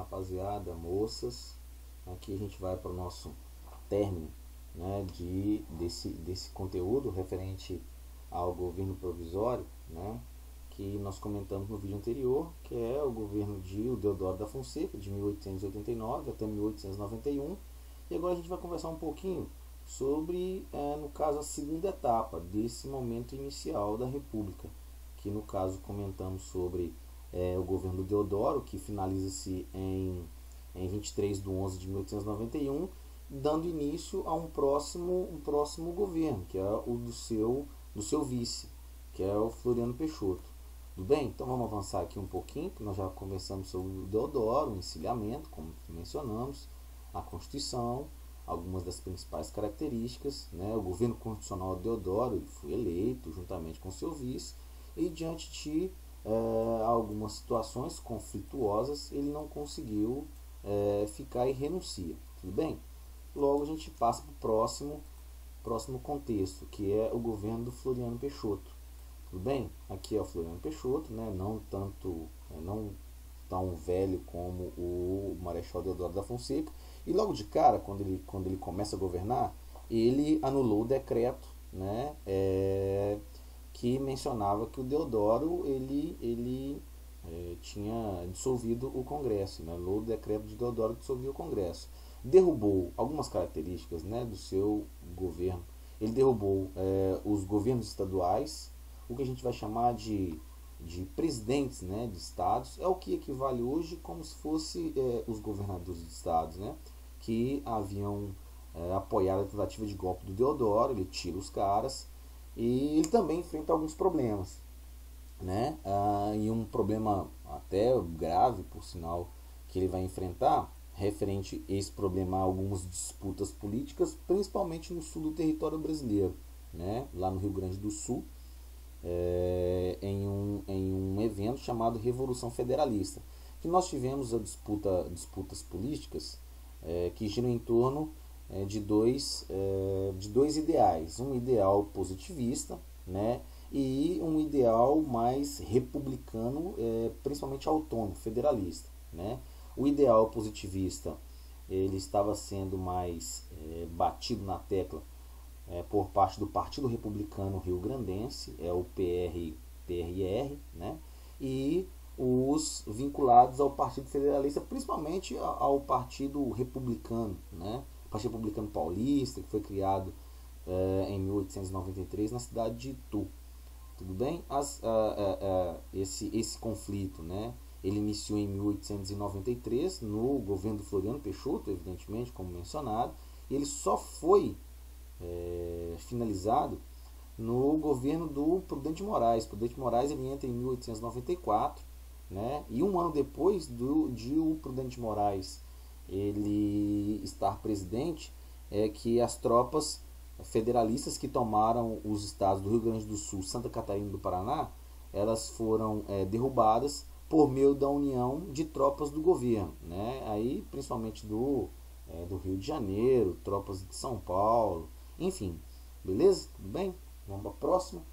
rapaziada, moças. Aqui a gente vai para o nosso término, né, desse conteúdo referente ao governo provisório, né, que nós comentamos no vídeo anterior, que é o governo de Deodoro da Fonseca, de 1889 até 1891. E agora a gente vai conversar um pouquinho sobre, no caso, a segunda etapa desse momento inicial da República, que no caso comentamos sobre o governo do Deodoro, que finaliza-se em 23/11/1891, dando início a um próximo governo, que é o do seu vice, que é o Floriano Peixoto. Tudo bem? Então vamos avançar aqui um pouquinho, que nós já conversamos sobre o Deodoro, o encilhamento, como mencionamos, a Constituição, algumas das principais características, né? O governo constitucional do Deodoro ele foi eleito juntamente com seu vice, e diante de algumas situações conflituosas ele não conseguiu ficar e renuncia. Tudo bem? Logo a gente passa para o próximo contexto, que é o governo do Floriano Peixoto. Tudo bem? Aqui é o Floriano Peixoto, né? Não tão velho como o Marechal Deodoro da Fonseca. E logo de cara, quando ele começa a governar, ele anulou o decreto, né, que mencionava que o Deodoro ele tinha dissolvido o Congresso, né? Anulou o decreto de Deodoro que dissolvia o Congresso. Derrubou algumas características, né, do seu governo. Ele derrubou os governos estaduais, o que a gente vai chamar de presidentes, né, de estados. É o que equivale hoje como se fosse os governadores de estados, né, que haviam apoiado a tentativa de golpe do Deodoro. Ele tira os caras e ele também enfrenta alguns problemas, né, e um problema até grave, por sinal, que ele vai enfrentar referente a esse problema, a algumas disputas políticas, principalmente no sul do território brasileiro, né, lá no Rio Grande do Sul, em um evento chamado Revolução Federalista, que nós tivemos disputas políticas que giram em torno de dois ideais, um ideal positivista, né, e um ideal mais republicano, principalmente autônomo, federalista, né. O ideal positivista ele estava sendo mais batido na tecla por parte do Partido Republicano Rio-Grandense, o PRR, né? E os vinculados ao Partido Federalista, principalmente ao Partido Republicano, né? O Partido Republicano Paulista, que foi criado em 1893 na cidade de Itu. Tudo bem? Esse conflito, né, ele iniciou em 1893 no governo do Floriano Peixoto, evidentemente, como mencionado, e ele só foi finalizado no governo do Prudente Moraes. Prudente Moraes ele entra em 1894, né, e um ano depois de o Prudente Moraes ele estar presidente, que as tropas federalistas que tomaram os estados do Rio Grande do Sul, Santa Catarina e do Paraná, elas foram derrubadas por meio da união de tropas do governo, né? Aí principalmente do Rio de Janeiro, tropas de São Paulo, enfim, beleza? Tudo bem? Vamos para a próxima.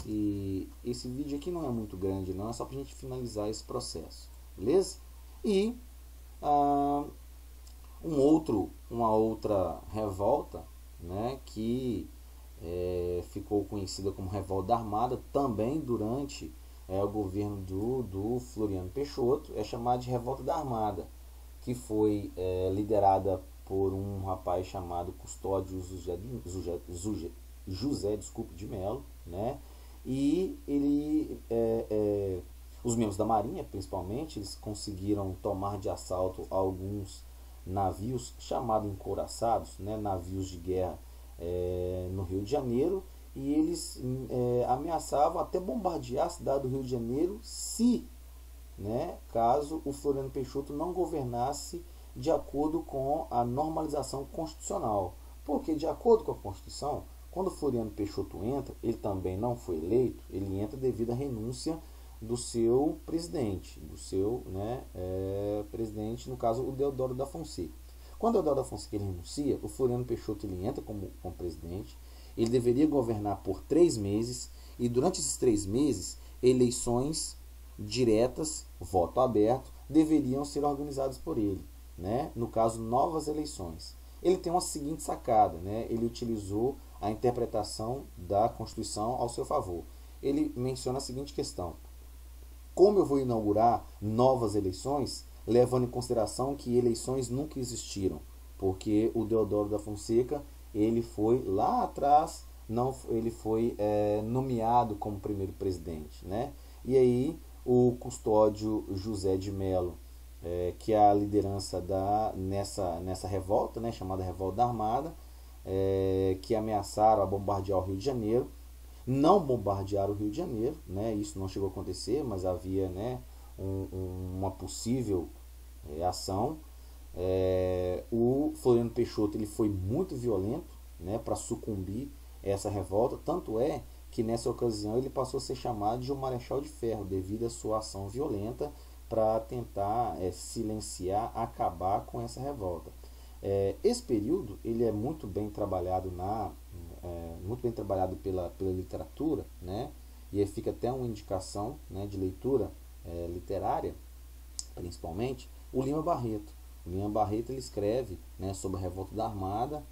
E esse vídeo aqui não é muito grande, não, é só para a gente finalizar esse processo, beleza? E uma outra revolta, né, que ficou conhecida como Revolta da Armada, também durante o governo do Floriano Peixoto, é chamada de Revolta da Armada, que foi liderada por um rapaz chamado Custódio José de Melo, né? E os membros da Marinha, principalmente, eles conseguiram tomar de assalto alguns navios chamados encouraçados, né, navios de guerra no Rio de Janeiro, e eles ameaçavam até bombardear a cidade do Rio de Janeiro se, né, caso o Floriano Peixoto não governasse de acordo com a normalização constitucional. Porque, de acordo com a Constituição, quando o Floriano Peixoto entra, ele também não foi eleito, ele entra devido à renúncia do seu presidente, presidente, no caso, o Deodoro da Fonseca. Quando o Deodoro da Fonseca ele renuncia, o Floriano Peixoto ele entra como presidente, ele deveria governar por 3 meses, e durante esses 3 meses, eleições diretas, voto aberto, deveriam ser organizados por ele, né? No caso, novas eleições. Ele tem uma seguinte sacada, né? Ele utilizou a interpretação da Constituição ao seu favor. Ele menciona a seguinte questão: como eu vou inaugurar novas eleições, levando em consideração que eleições nunca existiram? Porque o Deodoro da Fonseca, ele foi lá atrás, não, ele foi nomeado como primeiro presidente, né? E aí o Custódio José de Mello, que é a liderança nessa revolta, né, chamada Revolta da Armada, que ameaçaram a bombardear o Rio de Janeiro. Não bombardearam o Rio de Janeiro, né, isso não chegou a acontecer, mas havia, né, uma possível ação. O Floriano Peixoto, ele foi muito violento, né, para sucumbir a essa revolta, tanto é que nessa ocasião ele passou a ser chamado de um Marechal de Ferro, devido à sua ação violenta para tentar silenciar, acabar com essa revolta. Esse período ele é muito bem trabalhado pela literatura, né? E aí fica até uma indicação, né, de leitura literária, principalmente o Lima Barreto. O Lima Barreto ele escreve, né, sobre a Revolta da Armada.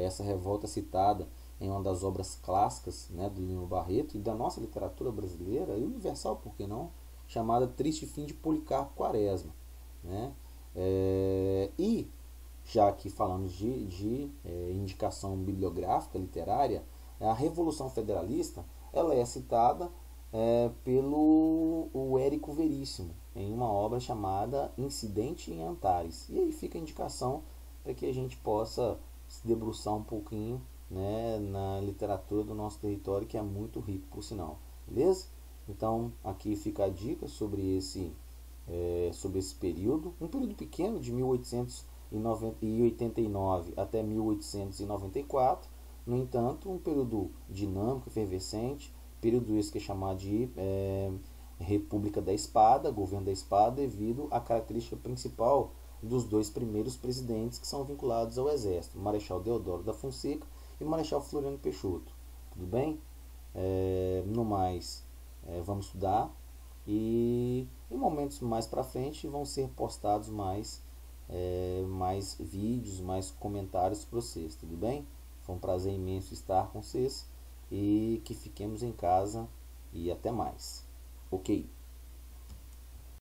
Essa revolta é citada em uma das obras clássicas, né, do Lima Barreto e da nossa literatura brasileira e universal, por que não, chamada Triste Fim de Policarpo Quaresma, né? E já que falamos de indicação bibliográfica literária, a Revolução Federalista ela é citada pelo Érico Veríssimo em uma obra chamada Incidente em Antares. E aí fica a indicação para que a gente possa se debruçar um pouquinho, né, na literatura do nosso território, que é muito rico, por sinal. Beleza? Então aqui fica a dica sobre esse período, um período pequeno de 1889 até 1894. No entanto, um período dinâmico, efervescente, período esse que é chamado de República da Espada, governo da espada, devido à característica principal dos dois primeiros presidentes que são vinculados ao exército, Marechal Deodoro da Fonseca e Marechal Floriano Peixoto. Tudo bem? No mais, vamos estudar e em momentos mais para frente vão ser postados mais vídeos, mais comentários para vocês, tudo bem? Foi um prazer imenso estar com vocês e que fiquemos em casa e até mais. Ok?